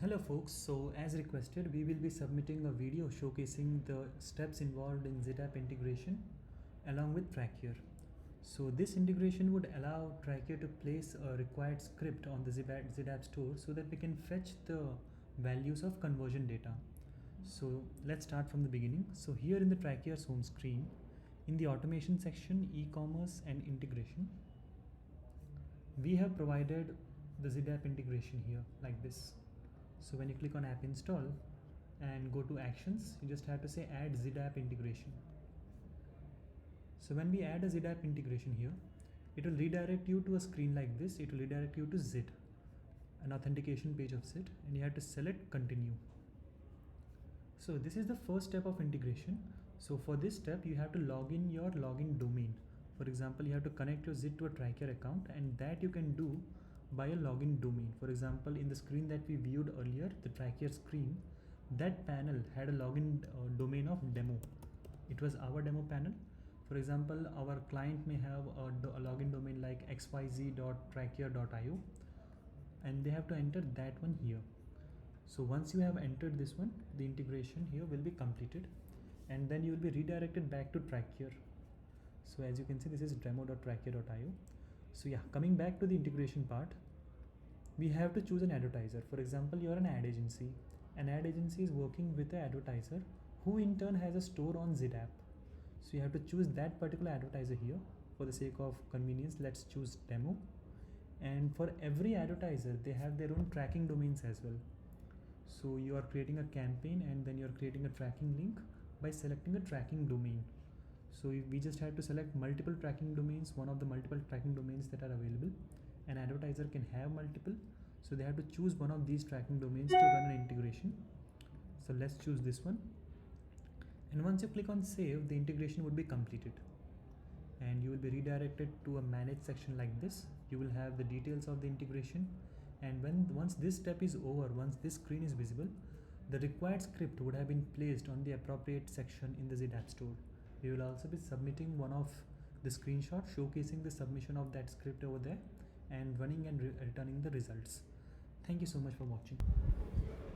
Hello folks, so as requested we will be submitting a video showcasing the steps involved in Zid App integration along with Trackier. So this integration would allow Trackier to place a required script on the Zid App store so that we can fetch the values of conversion data. So let's start from the beginning. So here in the Trackier's home screen, in the automation section, e-commerce and integration, we have provided the Zid App integration here like this. So when you click on app install and go to actions, you just have to say add Zid App integration. So when we add a Zid App integration here, it will redirect you to a screen like this. It will redirect you to Zid, an authentication page of Zid, and you have to select continue. So this is the first step of integration. So for this step, you have to log in your login domain. For example, you have to connect your Zid to a Trackier account, and that you can do by a login domain. For example, in the screen that we viewed earlier, the Trackier screen, that panel had a login domain of demo. It was our demo panel. For example, our client may have a login domain like xyz.trackier.io, and they have to enter that one here. So once you have entered this one, the integration here will be completed, and then you will be redirected back to Trackier. So as you can see, this is demo.trackier.io. So yeah, coming back to the integration part, we have to choose an advertiser. For example, you are an ad agency. An ad agency is working with an advertiser who in turn has a store on Zid App. So you have to choose that particular advertiser here. For the sake of convenience, let's choose demo. And for every advertiser, they have their own tracking domains as well. So you are creating a campaign and then you're creating a tracking link by selecting a tracking domain. So we just have to select multiple tracking domains, one of the multiple tracking domains that are available. An advertiser can have multiple, so they have to choose one of these tracking domains to run an integration. So let's choose this one. And once you click on save, the integration would be completed. And you will be redirected to a manage section like this. You will have the details of the integration. And once this step is over, once this screen is visible, the required script would have been placed on the appropriate section in the Zid App Store. We will also be submitting one of the screenshot showcasing the submission of that script over there and running and returning the results. Thank you so much for watching.